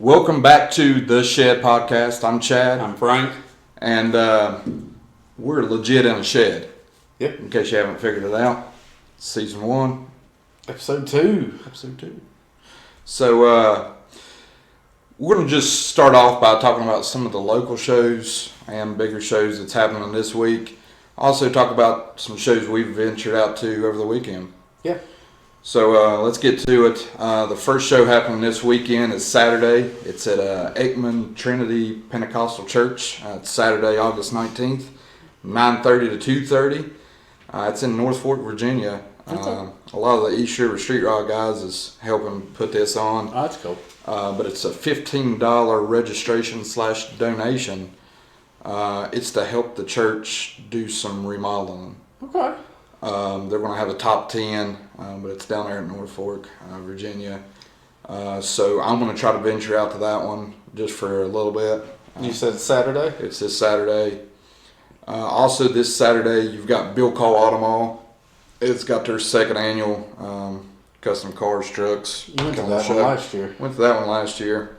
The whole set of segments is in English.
Welcome back to The Shed Podcast. I'm Chad. I'm Frank. And we're legit in a shed. Yep. In case you haven't figured it out. Season 1. Episode 2. So we're going to just start off by talking about some of the local shows and bigger shows that's happening this week. Also talk about some shows we've ventured out to over the weekend. Yeah. So let's get to it. The first show happening this weekend is Saturday. It's at Aikman Trinity Pentecostal Church. It's Saturday, August 19th, 9:30 to 2:30. It's in North Fork, Virginia. A lot of the East River Street Rock guys is helping put this on. Oh, that's cool. But it's a $15 registration/donation. It's to help the church do some remodeling. Okay. They're going to have a top 10, but it's down there in North Fork, Virginia. So I'm going to try to venture out to that one just for a little bit. You said it's Saturday? It's this Saturday. Also this Saturday, you've got Bill Call Auto Mall. It's got their second annual custom cars, trucks. You went to that one last year. Went to that one last year.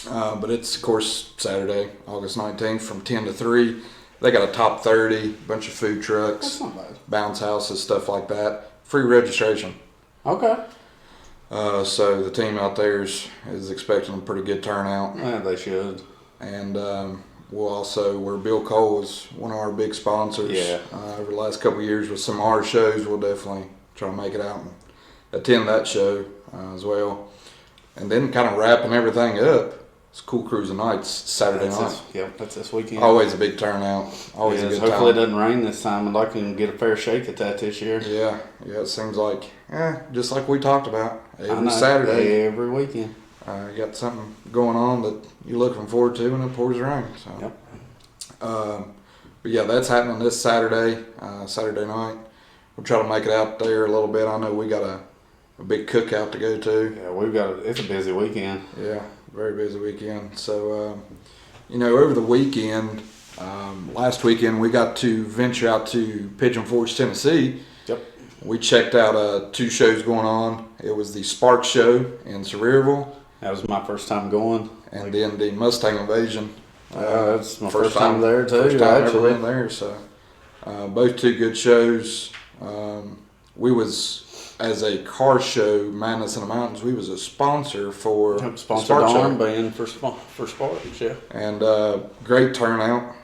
But it's, of course, Saturday, August 19th from 10 to 3. They got a top 30, bunch of food trucks. That's not bad. Bounce houses, stuff like that. Free registration. Okay. So the team out there is expecting a pretty good turnout. Yeah, they should. And we'll also, where Bill Cole is one of our big sponsors. Yeah. Over the last couple of years with some of our shows, we'll definitely try to make it out and attend that show as well. And then kind of wrapping everything up. It's Cool Cruising Nights Saturday night. That's this weekend. Always a big turnout. Always a good time. Hopefully it doesn't rain this time. I'd like to get a fair shake at that this year. Yeah. It seems like, just like we talked about, every Saturday. Every weekend. You got something going on that you're looking forward to and it pours rain. So. Yep. But yeah, that's happening this Saturday, Saturday night. We'll try to make it out there a little bit. I know we got a big cookout to go to. Yeah, it's a busy weekend. Yeah. Very busy weekend. So, over the weekend, last weekend, we got to venture out to Pigeon Forge, Tennessee. Yep. We checked out 2 shows going on. It was the Spark Show in Sevierville. That was my first time going. And then the Mustang Invasion. That's my first time there, too. First time ever been there. So, both 2 good shows. We was... As a car show, Madness in the Mountains, we was a sponsor for Sponsored armband for Sparks, yeah. And great turnout.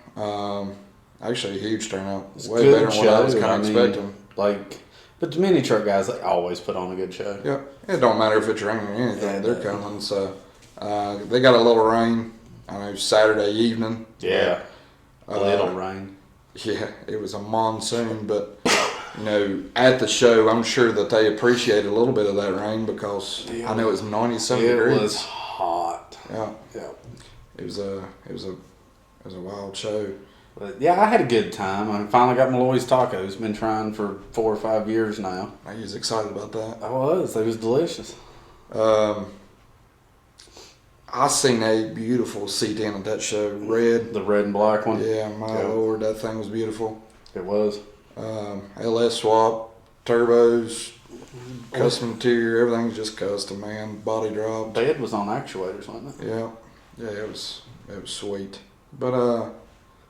Actually, a huge turnout. It's way better than what I was kind of expecting. But the mini truck guys, they always put on a good show. Yeah, it don't matter if it's raining or anything. They're coming. So they got a little rain. I know Saturday evening. Yeah, a little rain. Yeah, it was a monsoon, but. At the show, I'm sure that they appreciated a little bit of that rain because I know it was 97 degrees. It was hot. Yeah. Yeah. It was a wild show. But yeah, I had a good time. I finally got Malloy's Tacos. Been trying for 4 or 5 years now. I was excited about that. I was. It was delicious. I seen a beautiful C10 at that show. Red. The red and black one. Yeah, my Lord, that thing was beautiful. It was. LS swap, turbos, custom interior, everything's just custom, man. Body drop. Bed was on actuators, wasn't it? Yeah, it was sweet. But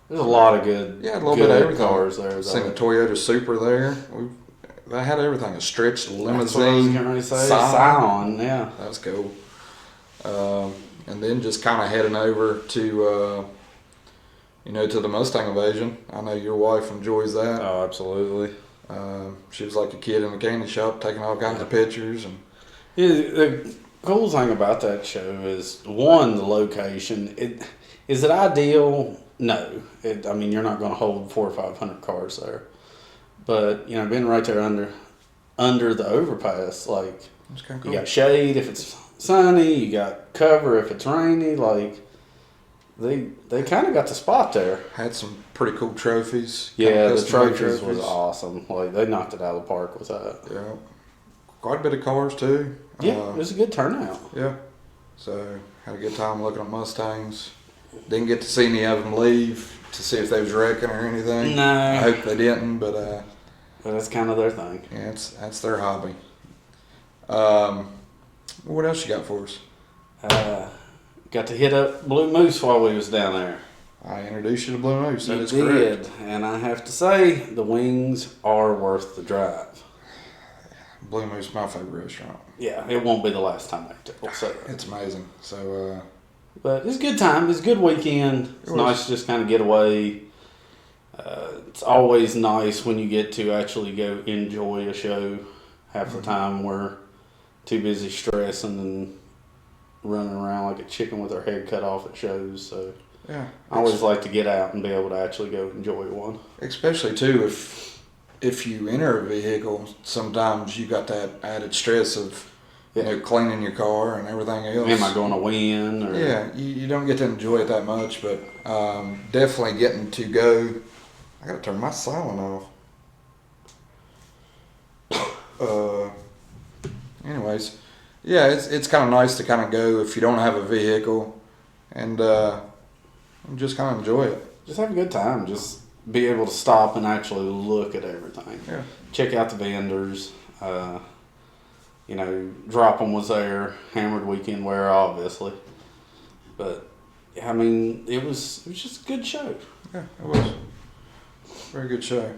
there's a lot of good. Yeah, a little bit of everything. Cars there. Seen a Toyota Supra there. They had everything. A stretched limousine. Scion, yeah. That was cool. And then just kind of heading over to. To the Mustang Invasion. I know your wife enjoys that. Oh, absolutely. She was like a kid in a candy shop taking all kinds of pictures. And the cool thing about that show is, one, the location. Is it ideal? No. You're not going to hold 400 or 500 cars there. But, being right there under the overpass, it's kind of cool. You got shade if it's sunny, you got cover if it's rainy, They kind of got the spot there. Had some pretty cool trophies. Yeah, the trophies was awesome. They knocked it out of the park with that. Yeah. Quite a bit of cars, too. Yeah, it was a good turnout. Yeah. So, had a good time looking at Mustangs. Didn't get to see any of them leave to see if they was wrecking or anything. No. I hope they didn't, but that's kind of their thing. Yeah, that's their hobby. What else you got for us? got to hit up Blue Moose while we was down there. I introduced you to Blue Moose. That You is correct. did, and I have to say, the wings are worth the drive. Blue Moose is my favorite restaurant. Yeah, it won't be the last time I'll say that. It's amazing. So, But it's a good time. It's a good weekend. It's It was. nice to just kind of get away. It's always nice when you get to actually go enjoy a show. Half the time we're too busy stressing and running around like a chicken with our head cut off at shows. So yeah. I always like to get out and be able to actually go enjoy one. Especially, too, if you enter a vehicle, sometimes you got that added stress of cleaning your car and everything else. Am I going to win? Or, Yeah, you don't get to enjoy it that much, but definitely getting to go. I gotta turn my silent off. Anyways, yeah, it's kind of nice to kind of go if you don't have a vehicle and just kind of enjoy it. Just have a good time. Just be able to stop and actually look at everything. Yeah. Check out the vendors. Drop 'em was there. Hammered Weekend Wear, obviously. But, I mean, it was just a good show. Yeah, it was. Very good show.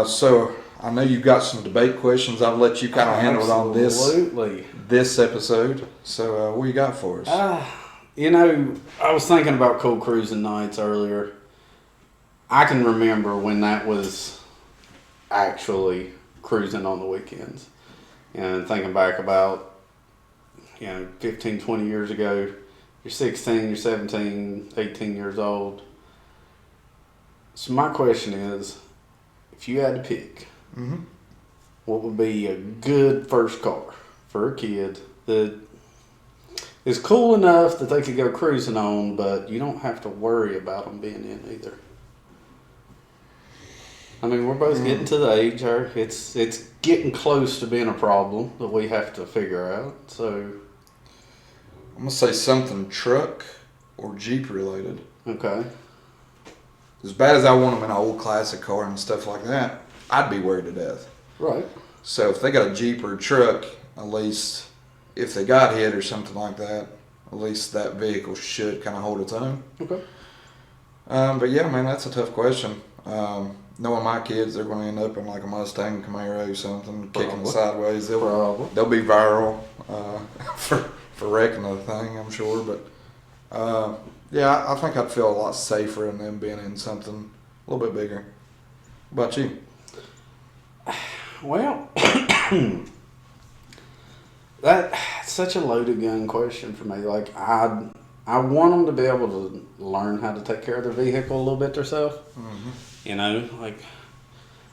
So I know you've got some debate questions. I'll let you kind of handle it on Absolutely. this episode. So what you got for us? I was thinking about Cold Cruising Nights earlier. I can remember when that was actually cruising on the weekends. And thinking back about, 15, 20 years ago, you're 16, you're 17, 18 years old. So my question is, if you had to pick, Mm-hmm. what would be a good first car for a kid that is cool enough that they could go cruising on, but you don't have to worry about them being in either? I mean, we're both getting to the age where it's getting close to being a problem that we have to figure out. So I'm gonna say something truck or Jeep related. okay, As bad as I want them in an old classic car and stuff like that, I'd be worried to death. right. So if they got a Jeep or a truck, at least if they got hit or something like that, at least that vehicle should kind of hold its own. Okay. But yeah, man, that's a tough question. Knowing my kids, they're going to end up in like a Mustang Camaro or something, kicking Probably. sideways. Probably. They'll be viral for wrecking the thing, I'm sure. But yeah, I think I'd feel a lot safer in them being in something a little bit bigger. What about you? Well, that's such a loaded gun question for me. Like, I want them to be able to learn how to take care of their vehicle a little bit themselves. Mm-hmm. Like,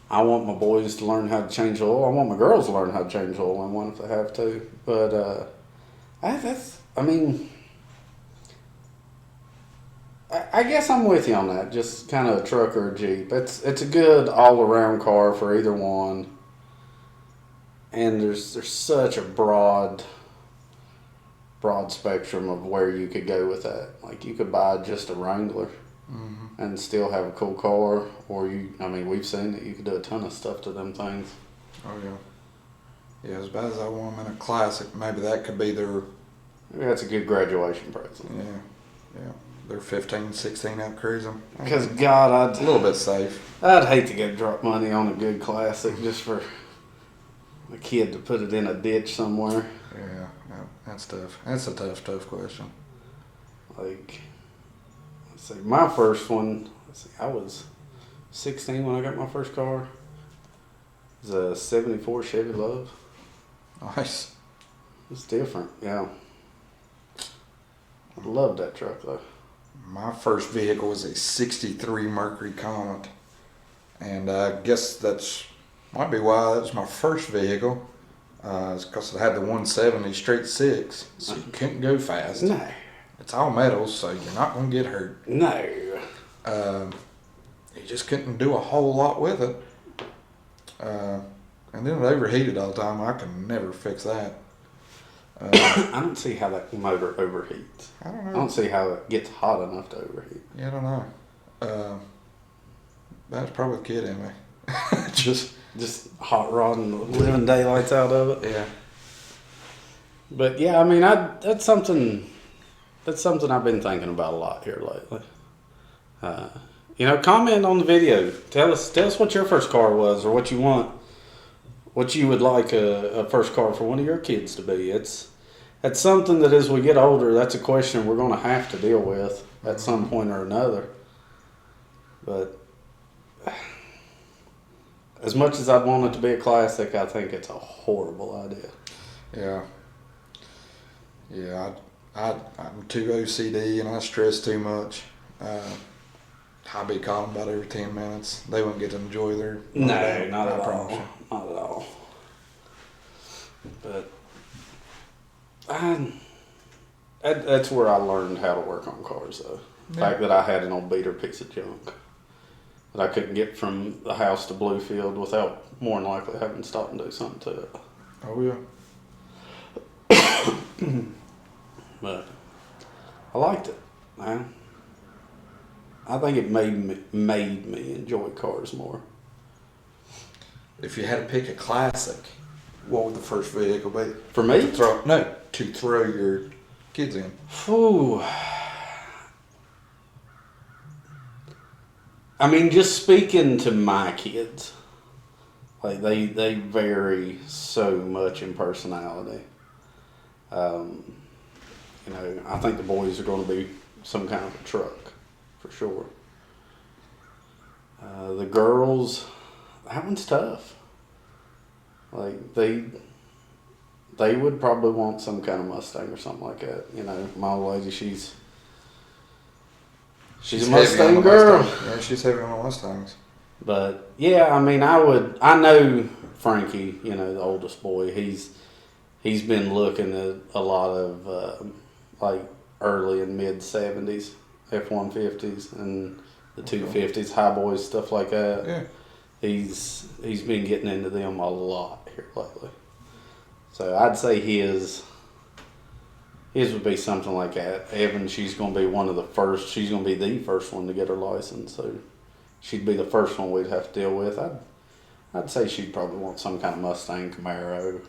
I want my boys to learn how to change oil. I want my girls to learn how to change oil. I want if they have to. But I guess I'm with you on that. Just kind of a truck or a Jeep. It's a good all around car for either one. And there's such a broad spectrum of where you could go with that. Like, you could buy just a Wrangler and still have a cool car, or we've seen that you could do a ton of stuff to them things. Oh yeah. Yeah, as bad as I want them in a classic, maybe that could be their Maybe that's a good graduation present. yeah. They're 15, 16 out cruising. Because God, A little bit safe. I'd hate to go drop money on a good classic just for a kid to put it in a ditch somewhere. Yeah, that's tough. That's a tough question. Like, let's see, my first one, I was 16 when I got my first car. It was a 74 Chevy Love. Nice. It's different, yeah. I loved that truck though. My first vehicle was a 63 Mercury Comet. And I guess might be why that was my first vehicle. It's because it had the 170 straight six, so you couldn't go fast. No. It's all metals, so you're not going to get hurt. No. You just couldn't do a whole lot with it. And then it overheated all the time. I could never fix that. I don't see how that motor overheats. I don't I know. don't see how it gets hot enough to overheat. Yeah, I don't know. That's probably the kid in me. Just hot rod and living daylights out of it. yeah. But yeah, I mean, that's something That's something I've been thinking about a lot here lately. Comment on the video. Tell us what your first car was, or what you want, what you would like a first car for one of your kids to be. That's something that as we get older, that's a question we're going to have to deal with at some point or another. But as much as I'd want it to be a classic, I think it's a horrible idea. Yeah, I'm too OCD and I stress too much. I'll be calling about every 10 minutes. They wouldn't get to enjoy their... No, not at I all. promise you. Not at all. But that's where I learned how to work on cars, though. The fact that I had an old beater piece of junk that I couldn't get from the house to Bluefield without more than likely having to stop and do something to it. Oh, yeah. But I liked it, man. I think it made me enjoy cars more. If you had to pick a classic, what would the first vehicle be? For me? To throw your kids in. Ooh. I mean, just speaking to my kids, like they vary so much in personality. I think the boys are going to be some kind of a truck, for sure. The girls, that one's tough. Like they would probably want some kind of Mustang or something like that. My old lady, she's a Mustang girl. Yeah, she's heavy on the Mustangs. But yeah, I mean, I know Frankie, the oldest boy. He's been looking at a lot of like early and mid 70s F-150s and the 250s, high boys, stuff like that. Yeah. He's been getting into them a lot here lately. So I'd say his would be something like that. Evan, she's going to be she's going to be the first one to get her license. So she'd be the first one we'd have to deal with. I'd say she'd probably want some kind of Mustang, Camaro.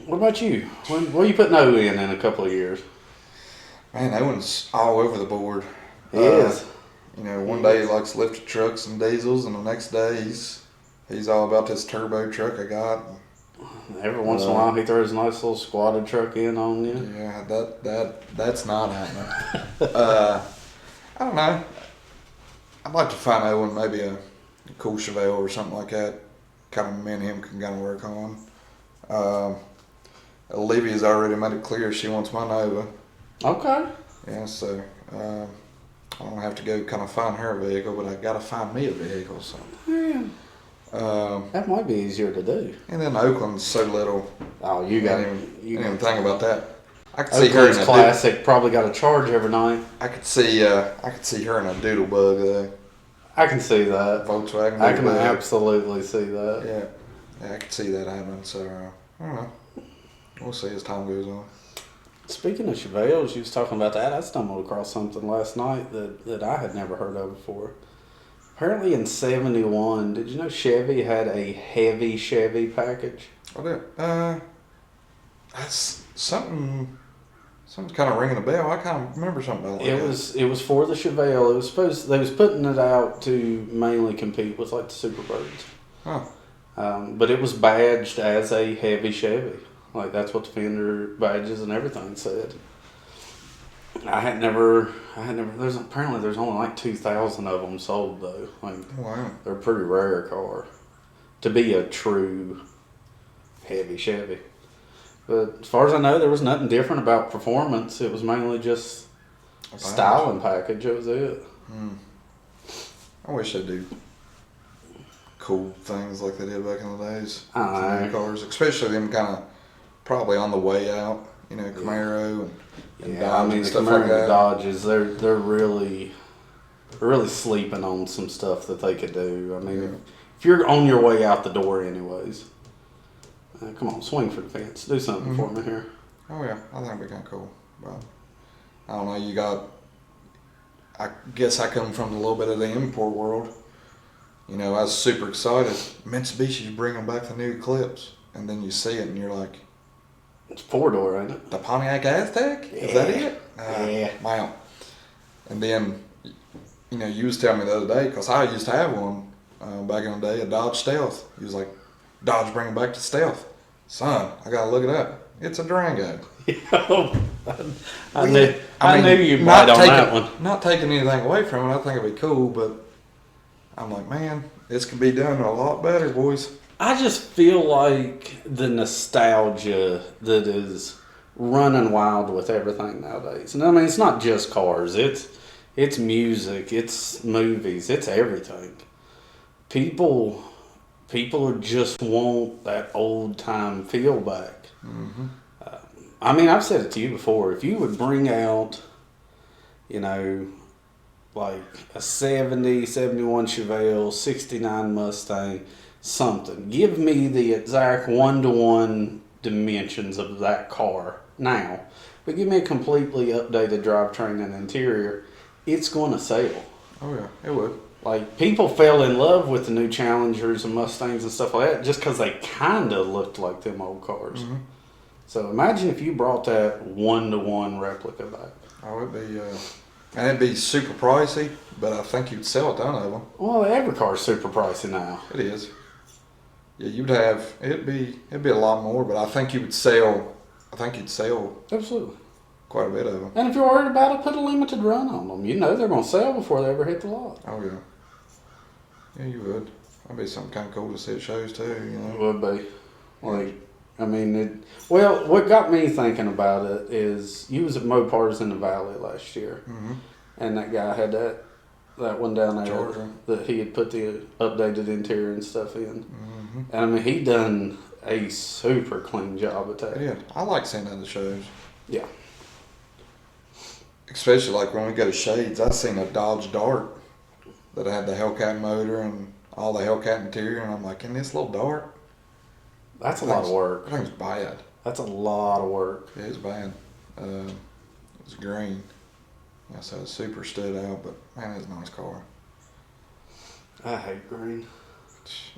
What about you? What are you putting O in a couple of years? Man, that one's all over the board. He is. One day he likes lifted trucks and diesels, and the next day he's all about this turbo truck I got. Every once in a while he throws a nice little squatted truck in on you. Yeah, that's not happening. I don't know. I'd like to find Owen maybe a cool Chevelle or something like that. Kind of me and him can kind of work on. Olivia's already made it clear she wants my Nova. Okay. Yeah, so I don't have to go kind of find her a vehicle, but I got to find me a vehicle. So. Yeah. That might be easier to do. And then Oakland's so little. Oh, you didn't even think about that. I could see her in Oakland's a classic. Probably got a charge every night. I could see her in a doodle bug though. I can see that. Volkswagen. I can absolutely see that. Yeah, I could see that happening. So I don't know. We'll see as time goes on. Speaking of Chevelles, you was talking about that. I stumbled across something last night that I had never heard of before. Apparently in 71, did you know Chevy had a heavy Chevy package? I did. That's something kind of ringing a bell. I kind of remember something about that. It was for the Chevelle. They was putting it out to mainly compete with like the Superbirds. Huh. But it was badged as a heavy Chevy. Like that's what the fender badges and everything said. I had never. There's only like 2,000 of them sold though. Like, wow. They're a pretty rare car to be a true heavy Chevy. But as far as I know, there was nothing different about performance. It was mainly just styling package. That was it. I wish they'd do cool things like they did back in the days. Cars, especially them kind of probably on the way out. Camaro and Dodge and the stuff Camaro like that. Dodges, they're really sleeping on some stuff that they could do. I mean, if you're on your way out the door anyways, come on, swing for the fence. Do something for me here. Oh yeah, I think it'd be kind of cool. But I don't know, I guess I come from a little bit of the import world. I was super excited. Mitsubishi's bringing back the new Eclipse. And then you see it and you're like, It's 4-door, ain't it? The Pontiac Aztec? Is that it? Yeah. Wow. And then, you was telling me the other day, because I used to have one back in the day, a Dodge Stealth. He was like, Dodge bringing back to Stealth. Son, I got to look it up. It's a Durango. I knew you'd bite on that one. Not taking anything away from it. I think it'd be cool, but I'm like, man, this could be done a lot better, boys. I just feel like the nostalgia that is running wild with everything nowadays. And I mean, it's not just cars. It's music. It's movies. It's everything. People just want that old time feel back. Mm-hmm. I mean, I've said it to you before. If you would bring out, like a 70, 71 Chevelle, 69 Mustang, something. Give me the exact 1-to-1 dimensions of that car now, but give me a completely updated drivetrain and interior. It's going to sell. Oh yeah, it would. Like, people fell in love with the new Challengers and Mustangs and stuff like that just because they kind of looked like them old cars. Mm-hmm. So imagine if you brought that 1-to-1 replica back. Oh, it'd be super pricey, but I think you'd sell a ton of them. Well, every car's super pricey now. It is. Yeah, it'd be a lot more, but I think you'd sell Absolutely. quite a bit of them. And if you're worried about it, put a limited run on them. They're going to sell before they ever hit the lot. Oh yeah. Yeah, you would. That'd be something kind of cool to see at shows too. It would be. What got me thinking about it is you was at Mopars in the Valley last year, Mm-hmm. and that guy had that one down there Georgia. that he had put the updated interior and stuff in. Mm-hmm. And I mean, he done a super clean job at that. Yeah, I like seeing that at the shows. Yeah. Especially like when we go to Shades, I seen a Dodge Dart that had the Hellcat motor and all the Hellcat interior, and I'm like, in this little Dart? That's a lot of work. I think it's bad. That's a lot of work. Yeah, it's bad. It was green. Yeah, so it super stood out, but man, it's a nice car. I hate green.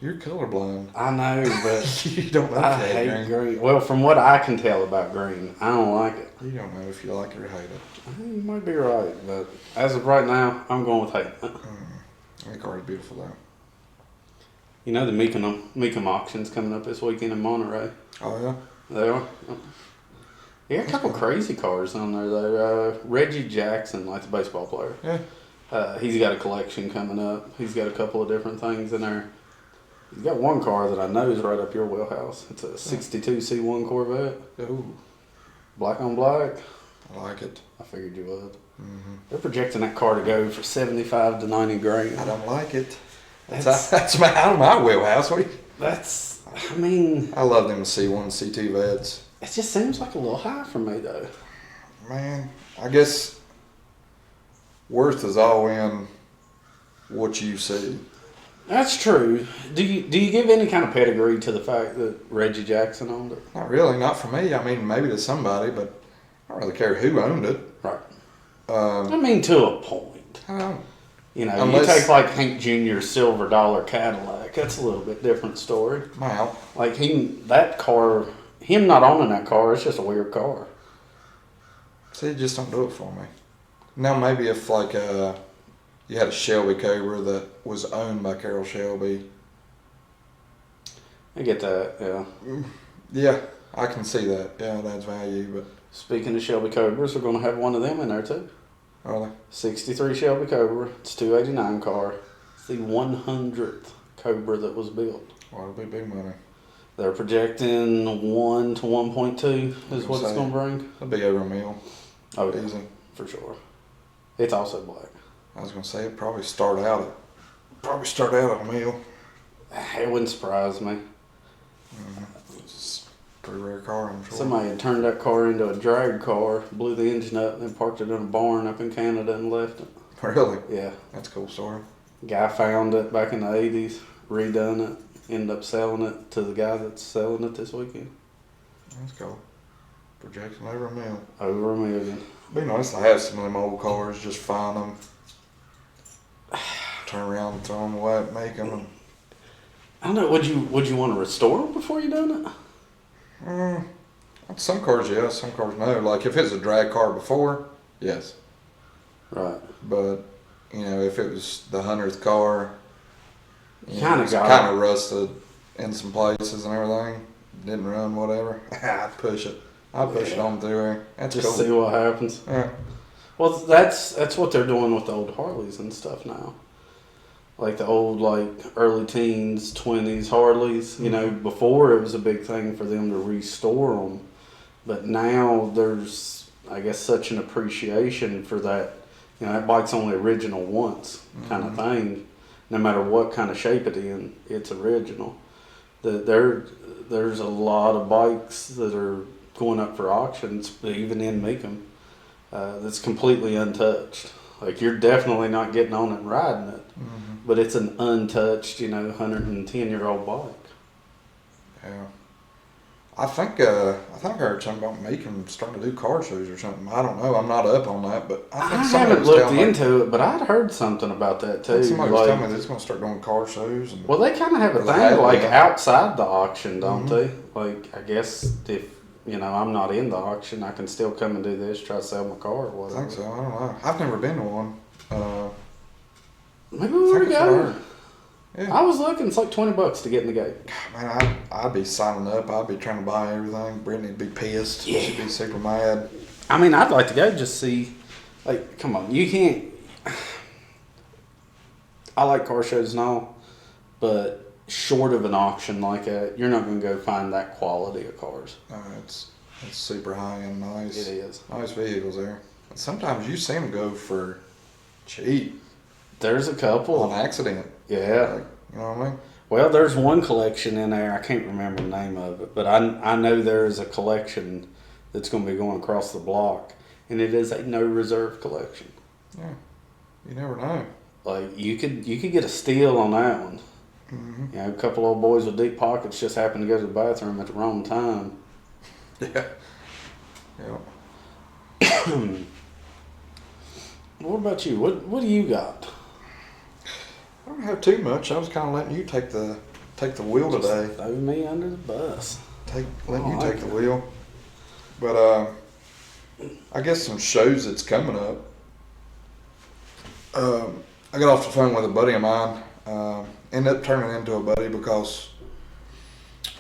You're colorblind. I know, but You don't like I that hate green. Well, from what I can tell about green, I don't like it. You don't know if you like it or hate it. You might be right, but as of right now, I'm going with hate. That car is beautiful though. You know the Mecum auction's coming up this weekend in Monterey. Oh yeah? They are. They got a couple crazy cars on there though. Reggie Jackson, like the baseball player. Yeah. He's got a collection coming up. He's got a couple of different things in there. He's got one car that I know is right up your wheelhouse. It's a 62 C1 Corvette. Ooh, Black on black. I like it. I figured you would. Mm-hmm. They're projecting that car to go for 75 to 90 grand. I don't like it. That's out of my wheelhouse. I love them C1, C2 Vets. It just seems like a little high for me though. Man, I guess worth is all in what you see. That's true. Do you give any kind of pedigree to the fact that Reggie Jackson owned it? Not really, not for me. I mean, maybe to somebody, but I don't really care who owned it. Right. I mean, to a point. I don't. You Unless- take like Hank Jr.'s silver dollar Cadillac. That's a little bit different story. Wow. Like him not owning that car, it's just a weird car. See, just don't do it for me. Now, maybe if like you had a Shelby Cobra that was owned by Carroll Shelby. I get that, yeah. Yeah, I can see that. Yeah, that's value, but Speaking of Shelby Cobras, we're going to have one of them in there too. are they? 63 Shelby Cobra. It's 289 car. It's the 100th Cobra that was built. Well, it'll be big money. They're projecting 1 to 1.2 is what it's going to bring. It'll be over $1 million. Oh, yeah, Easy. for sure. It's also black. I was gonna say it probably start out at $1 million. It wouldn't surprise me. It's a pretty rare car, I'm sure. Somebody had turned that car into a drag car, blew the engine up, and then parked it in a barn up in Canada and left it. Really? Yeah. That's a cool story. Guy found it back in the 80s, redone it, ended up selling it to the guy that's selling it this weekend. That's cool. Projection over $1 million. Over $1 million. Be nice to have some of them old cars, just find them, turn around and throw them away, make them. And, I don't know. Would you want to restore them before you done it? Some cars, yes. Some cars, no. Like if it's a drag car before, yes. Right. But you know, if it was the 100th car, Kinda it's got kind of rusted in some places and everything. Didn't run, whatever. I'd push it. I'd push it on through there. That's Just cool. see what happens. Yeah. Well, that's what they're doing with the old Harleys and stuff now. Like the old, like early teens, 20s Harleys. You know, before it was a big thing for them to restore them, but now there's, I guess, such an appreciation for that. You know, that bike's only original once, kind of thing. No matter what kind of shape it in, it's original. There's a lot of bikes that are going up for auctions, even in Meekum, that's completely untouched. Like you're definitely not getting on it and riding it, but it's an untouched, 110-year-old bike. Yeah. I think I heard something about making starting to do car shows or something. I don't know. I'm not up on that, but I think I somebody haven't was looked telling me. into it, but I'd heard something about that I too. think somebody was Like, telling me they're going to start doing car shows. And, well, they kind of have a Or they thing have, like yeah. outside the auction, don't they? Like, I guess if I'm not in the auction, I can still come and do this, try to sell my car or I whatever. think so. I don't know. I've never been to one. Maybe we ought to think that's what I go. heard. Yeah. I was looking; it's like $20 to get in the gate. Man, I'd be signing up. I'd be trying to buy everything. Brittany'd be pissed. Yeah. She'd be super mad. I mean, I'd like to go just see. Like, come on, you can't. I like car shows and all, but short of an auction like that, you're not going to go find that quality of cars. It's super high end, nice. It is. Nice vehicles there. And sometimes you see them go for cheap There's a couple. on accident. Yeah. Like, you know what I mean? Well, there's one collection in there. I can't remember the name of it, but I know there is a collection that's going to be going across the block, and it is a no reserve collection. Yeah. You never know. Like you could get a steal on that one. Mm-hmm. A couple old boys with deep pockets just happened to go to the bathroom at the wrong time. Yeah. Yeah. What about you? What do you got? I don't have too much. I was kind of letting you take the wheel today. Just throw me under the bus. Letting you like take the wheel. But I guess some shows that's coming up. I got off the phone with a buddy of mine. Ended up turning into a buddy because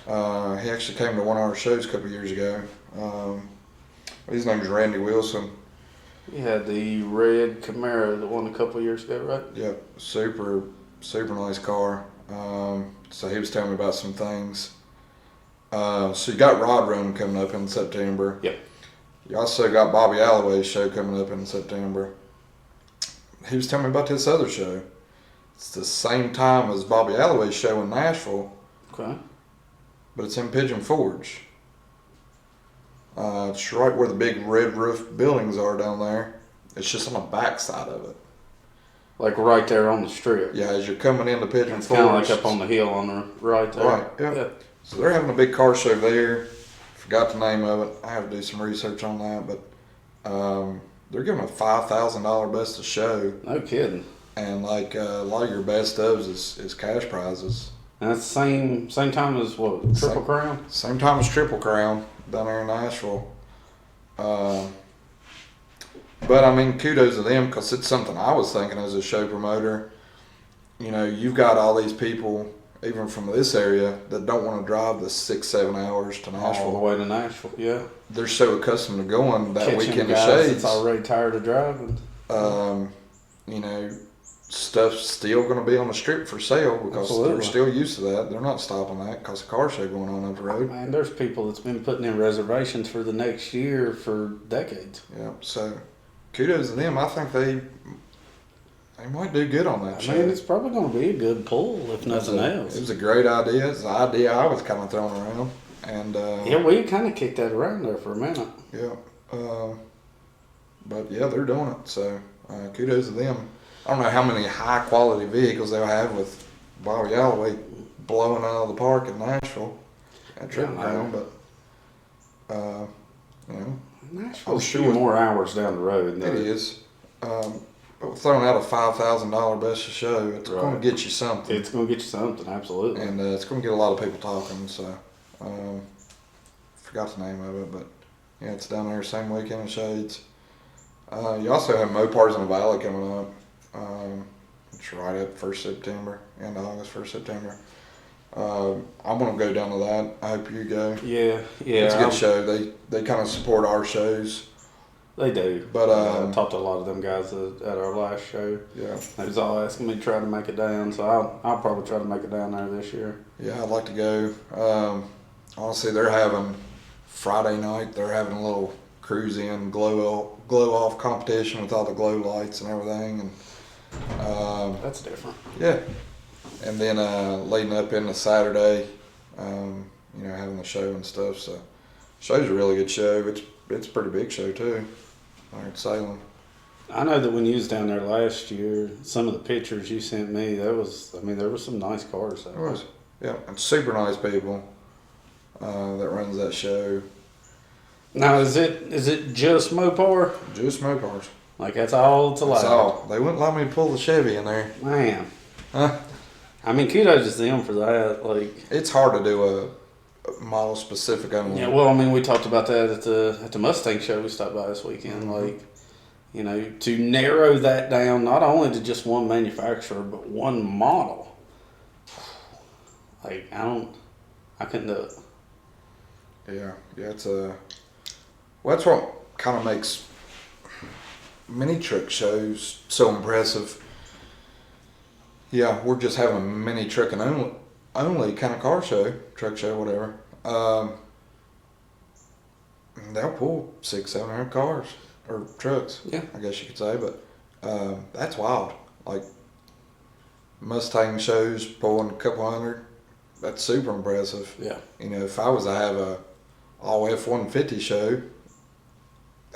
he actually came to one of our shows a couple years ago. His name's Randy Wilson. You had the red Camaro that won a couple years ago, right? Yep, super nice car. So he was telling me about some things. So you got Rod Run coming up in September. Yep. You also got Bobby Alloway's show coming up in September. He was telling me about this other show. It's the same time as Bobby Alloway's show in Nashville, Okay. but it's in Pigeon Forge. It's right where the big red roof buildings are down there. It's just on the back side of it. Like right there on the strip. Yeah, as you're coming into Pigeon It's Forge. kind of like up on the hill on the right there. Right, yeah. So they're having a big car show there. Forgot the name of it. I have to do some research on that, but they're giving a $5,000 best of show, No kidding. and like a lot of your best ofs is cash prizes. And that's the same time as what? Triple Crown? Same time as Triple Crown down there in Nashville. But I mean, kudos to them because it's something I was thinking as a show promoter. You've got all these people, even from this area, that don't want to drive the 6-7 hours to Nashville. All the way to Nashville, yeah. They're so accustomed to going that Catching weekend of guys shades. that's already tired of driving. Stuff's still going to be on the strip for sale because Absolutely. they're still used to that. They're not stopping that because the car show going on up the road. Man, there's people that's been putting in reservations for the next year for decades. Yeah, so kudos to them. I think they might do good on that I show. mean, it's probably going to be a good pull, if nothing else. It was a great idea. It's an idea I was kind of throwing around. And Yeah, we kind of kicked that around there for a minute. yeah. But yeah, they're doing it. So kudos to them. I don't know how many high quality vehicles they'll have with Bobby Alloway blowing out of the park in Nashville at Triple Yeah, Crown, but Nashville's sure a few more hours down the road. it is. But throwing out a $5,000 best of show, it's going Right. to get you something, It's going to get you something, absolutely. and it's going to get a lot of people talking. So forgot the name of it, but yeah, it's down there same weekend as Shades. You also have Mopars in the Valley coming up. It's right at 1st September, end of August, 1st September. I'm gonna go down to that. I hope you go. Yeah. It's a good show. They kind of support our shows. They do. But I talked to a lot of them guys at our last show. Yeah. They was all asking me to try to make it down, so I'll probably try to make it down there this year. Yeah, I'd like to go. Honestly, they're having Friday night. They're having a little cruise in glow off competition with all the glow lights and everything, and That's different. yeah. And then leading up into Saturday, having the show and stuff. So, show's a really good show. It's a pretty big show too. Like at Salem. I know that when you was down there last year, some of the pictures you sent me, there were some nice cars there. It was, yeah, and super nice people that runs that show. Now is it just Mopar? Just Mopars. Like that's all it's allowed? That's all. They wouldn't let me pull the Chevy in there. Man. Huh? I mean, kudos to them for that. Like, it's hard to do a model specific only. yeah. Well, I mean, we talked about that at the Mustang show we stopped by this weekend. Mm-hmm. Like, to narrow that down not only to just one manufacturer but one model. Like, I couldn't do it. Yeah. It's well, that's what kind of makes mini truck shows so impressive. Yeah, we're just having a mini truck and only kind of car show, truck show, whatever. They'll pull 600-700 cars or trucks. Yeah. I guess you could say, but that's wild. Like Mustang shows pulling a couple hundred, that's super impressive. Yeah. If I was to have a all F-150 show,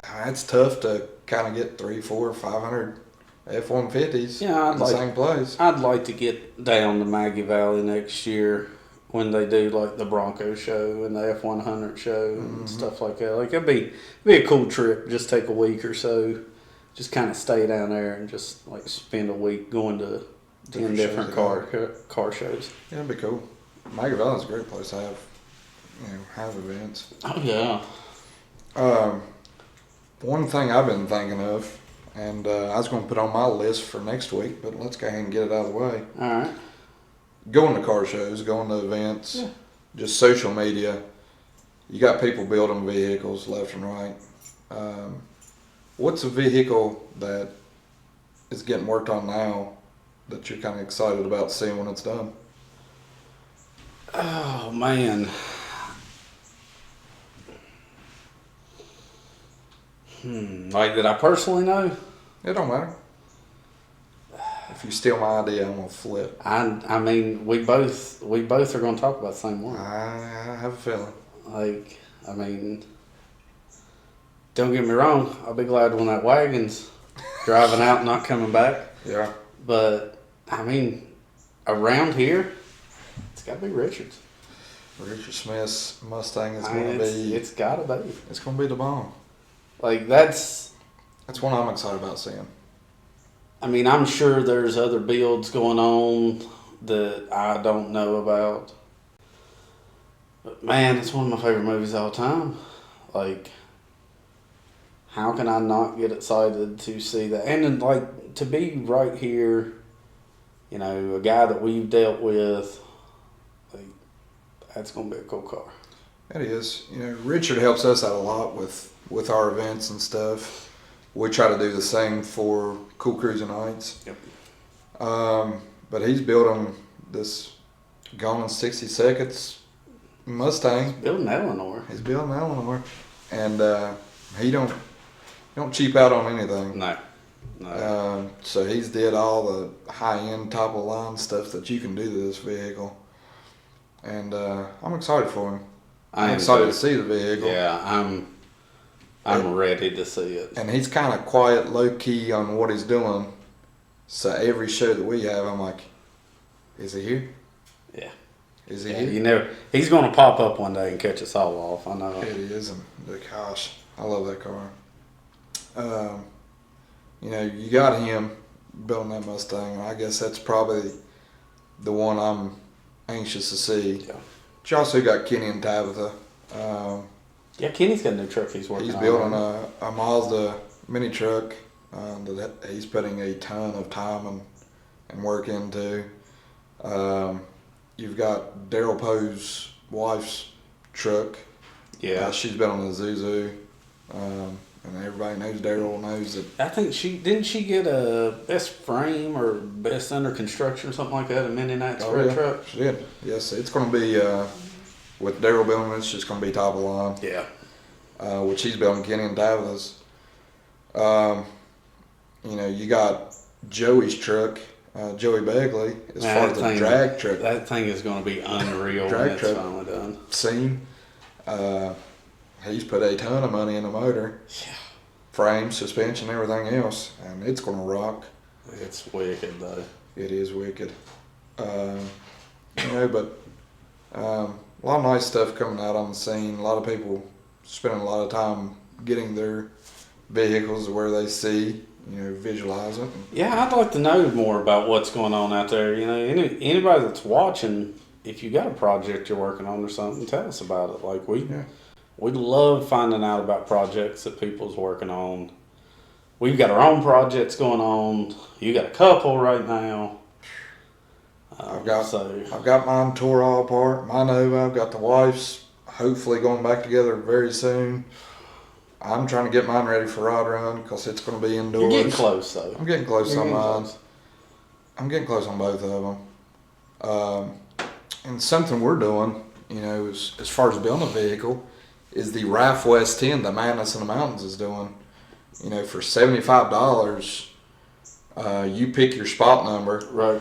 that's tough to kind of get 300, 400, 500 F-150s in the same place. I'd like to get down to Maggie Valley next year when they do like the Bronco show and the F-100 show and stuff like that. Like it'd be a cool trip. Just take a week or so, just kind of stay down there and just like spend a week going to 10 different car shows. Yeah, it'd be cool. Maggie Valley's a great place to have events. Oh yeah. One thing I've been thinking of, and I was going to put on my list for next week, but let's go ahead and get it out of the way. All right. Going to car shows, going to events, just social media. You got people building vehicles left and right. What's a vehicle that is getting worked on now that you're kind of excited about seeing when it's done? Oh man. Like that I personally know? It don't matter. If you steal my idea, I'm gonna flip. I mean, we both are going to talk about the same one. I have a feeling. Like, I mean, don't get me wrong. I'll be glad when that wagon's driving out and not coming back. Yeah. But I mean, around here, it's got to be Richards. Richard Smith's Mustang is It's got to be. It's gonna be the bomb. Like that's one I'm excited about seeing. I mean, I'm sure there's other builds going on that I don't know about. But man, it's one of my favorite movies of all time. Like, how can I not get excited to see that? And then, like, to be right here, a guy that we've dealt with, like, that's going to be a cool car. It is. Richard helps us out a lot with our events and stuff. We try to do the same for Cool Cruising Nights. Yep. But he's building this Gone in 60 Seconds Mustang. Building Eleanor. He's building Eleanor. And he don't cheap out on anything. No. So he's did all the high-end, top-of-the-line stuff that you can do to this vehicle. And I'm excited for him. I'm excited to see the vehicle. Yeah, I'm ready to see it. And he's kind of quiet, low-key on what he's doing. So every show that we have, I'm like, is he here? Yeah. Is he here? He's going to pop up one day and catch us all off. I know. It is, and gosh, I love that car. You got him building that Mustang. I guess that's probably the one I'm anxious to see. Yeah. But you also got Kenny and Tabitha. Yeah, Kenny's got a new truck he's working He's on. building a Mazda mini truck that he's putting a ton of time and work into. You've got Daryl Poe's wife's truck. Yeah. She's been on the Zuzu. And everybody knows Daryl knows that. I think didn't she get a best frame or best under construction or something like that, a mini nights for a truck? She did. Yes, it's going to be, with Daryl building, it's just going to be top of the line. Yeah. Which he's building Kenny and Tabitha's. You got Joey's truck, Joey Begley, as far as the drag truck. That thing is going to be unreal Drag when it's truck finally done. Scene. He's put a ton of money in the motor. Yeah. Frame, suspension, everything else, and it's going to rock. It's wicked though. It is wicked. But a lot of nice stuff coming out on the scene. A lot of people spending a lot of time getting their vehicles where they see, visualize it. Yeah, I'd like to know more about what's going on out there. Anybody that's watching, if you got a project you're working on or something, tell us about it. Like we love finding out about projects that people's working on. We've got our own projects going on. You got a couple right now. I've got mine tore all apart. Mine over. I've got the wife's hopefully going back together very soon. I'm trying to get mine ready for rod run because it's going to be indoors. You're getting close though. I'm getting close on mine. Close. I'm getting close on both of them. And something we're doing, as far as building a vehicle, is the RAF West 10 that Madness in the Mountains is doing. For $75, you pick your spot number. Right.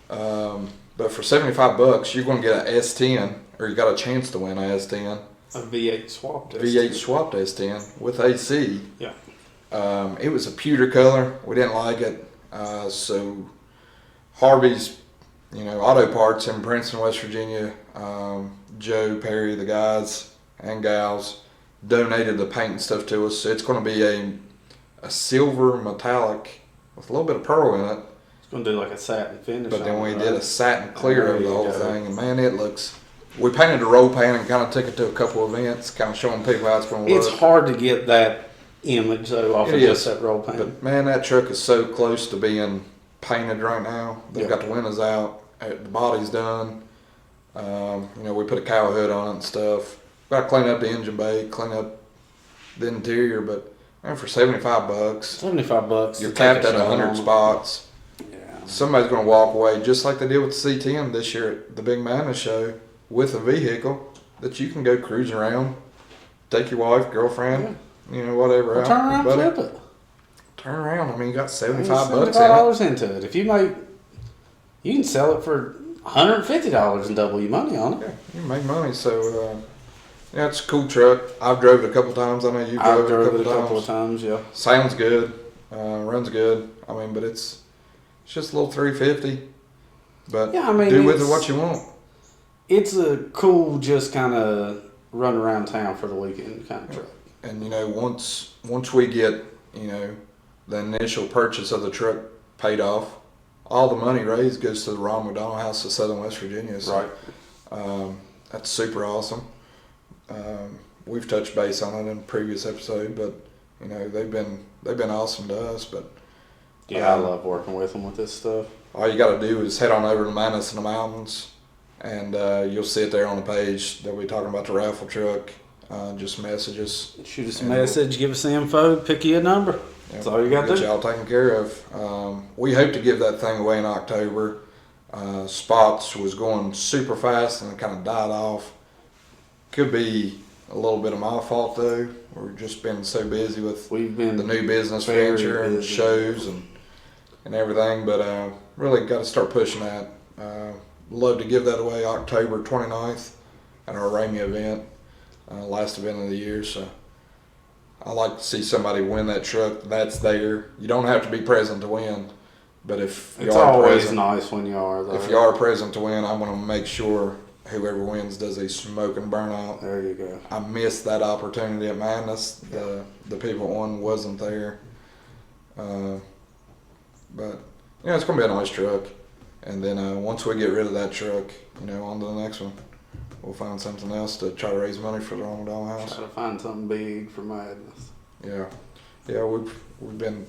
But for $75, you're going to get an S10, or you got a chance to win an S10. A V8 swapped. V8 swapped S10 with AC. Yeah. It was a pewter color. We didn't like it. So Harvey's, Auto Parts in Princeton, West Virginia, Joe, Perry, the guys and gals donated the paint and stuff to us. So it's going to be a silver metallic with a little bit of pearl in it. It's going to do like a satin finish. But then we right? did a satin clear of the whole thing, and man, it looks. We painted a roll pan and kind of took it to a couple events, kind of showing people how it's going to look. It's hard to get that image though off of just that roll pan. But man, that truck is so close to being painted right now. They've got the windows out, the body's done. We put a cow hood on it and stuff. Got to clean up the engine bay, clean up the interior, but man, for $75, $75. you're capped at 100 spots. Yeah. Somebody's going to walk away just like they did with the C10 this year at the Big Madness show with a vehicle that you can go cruise around, take your wife, girlfriend, whatever. Well, turn around, buddy. flip it. Turn around. I mean, you got $75 $75 into it. If you can sell it for $150 and double your money on it. Yeah, you can make money. So, it's a cool truck. I've drove it a couple times. I know you drove it a couple of times. Yeah. Sounds good. Runs good. I mean, but it's just a little 350. But do with it what you want. It's a cool, just kind of run around town for the weekend kind of truck. And once we get the initial purchase of the truck paid off, all the money raised goes to the Ron McDonald House of Southern West Virginia. So, right. That's super awesome. We've touched base on it in a previous episode, but they've been awesome to us. But yeah, I love working with them with this stuff. All you got to do is head on over to Madness in the Mountains, and you'll see it there on the page. They'll be talking about the raffle truck. Just message us. Shoot us a message, give us the info, pick you a number. That's all you got to do. Get y'all taken care of. We hope to give that thing away in October. Spots was going super fast and it kind of died off. Could be a little bit of my fault though. We've just been so busy with the new business venture and shows and everything. But really got to start pushing that. Love to give that away October 29th at our Ramey event. Last event of the year, so I like to see somebody win that truck that's there. You don't have to be present to win, but if you it's are always present, nice when you are though. If you are present to win, I'm going to make sure whoever wins does a smoking burnout. There you go. I missed that opportunity at Madness. The people won wasn't there, but it's going to be a nice truck. And then once we get rid of that truck, on to the next one. we'll find something else to try to raise money for the Ronald Dollhouse. Try to find something big for Madness. Yeah, we've been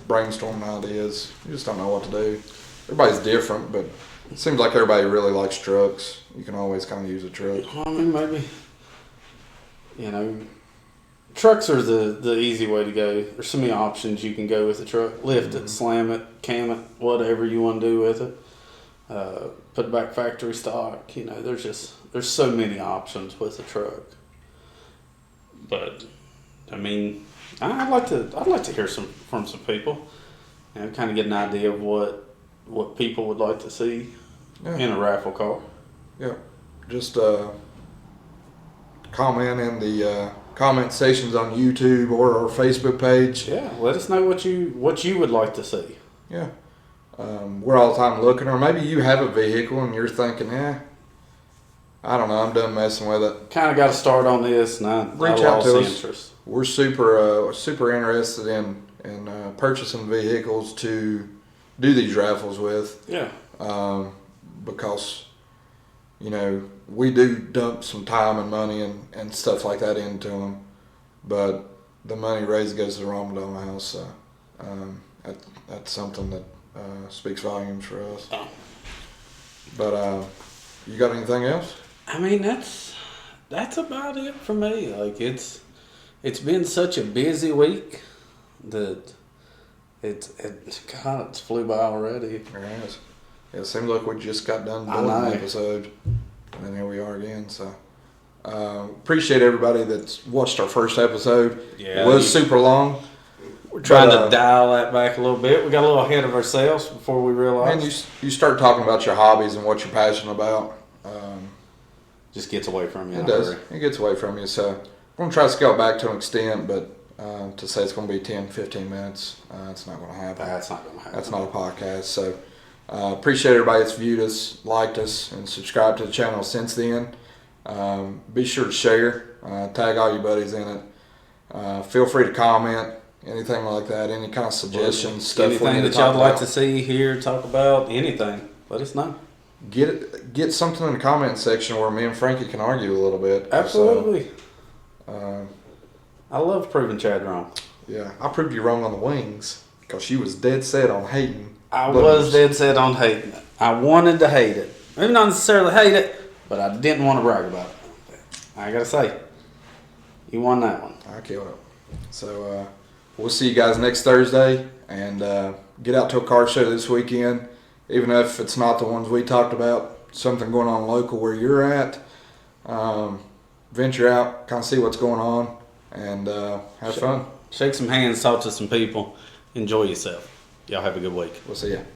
brainstorming ideas. You just don't know what to do. Everybody's different, but it seems like everybody really likes trucks. You can always kind of use a truck. I mean, maybe, trucks are the easy way to go. There's so many options you can go with a truck. Lift it, slam it, cam it, whatever you want to do with it. Put it back factory stock. There's so many options with a truck. But I mean, I'd like to hear from some people, kind of get an idea of what people would like to see in a raffle car. Yeah, just comment in the comment sections on YouTube or our Facebook page. Yeah, let us know what you would like to see. Yeah, we're all the time looking, or maybe you have a vehicle and you're thinking, I don't know, I'm done messing with it. Kind of got to start on this, and I Reach out lost to us. interest. We're super interested in purchasing vehicles to do these raffles with. Yeah. Because we do dump some time and money and stuff like that into them, but the money raised goes to the Ronald Dollhouse. So that's something that speaks volumes for us. Oh. But you got anything else? I mean, that's about it for me. Like it's been such a busy week that it's flew by already. It has. It seems like we just got done I doing know. an episode, and then here we are again. So appreciate everybody that's watched our first episode. Yeah, It was super long. We're trying But, to dial that back a little bit. We got a little ahead of ourselves before we realized. And you start talking about your hobbies and what you're passionate about. Just gets away from you. It does. It gets away from you. So we're going to try to scale it back to an extent, but to say it's going to be 10, 15 minutes, it's not going to happen. That's not going to happen. That's not a podcast. So appreciate everybody that's viewed us, liked us, and subscribed to the channel since then. Be sure to share. Tag all your buddies in it. Feel free to comment. Anything like that. Any kind of suggestions, stuff we Anything need to that talk y'all like about. to see, hear, talk about, anything, let us know. Get something in the comment section where me and Frankie can argue a little bit. Absolutely. So, I love proving Chad wrong. yeah, I proved you wrong on the wings because she was dead set on hating. I Butters. was dead set on hating it. I wanted to hate it. Maybe not necessarily hate it, but I didn't want to brag about it. I gotta say, you won that one. I killed it. So we'll see you guys next Thursday, and get out to a car show this weekend. Even if it's not the ones we talked about, something going on local where you're at. Venture out, kind of see what's going on, and have fun. Shake some hands, talk to some people, enjoy yourself. Y'all have a good week. We'll see you.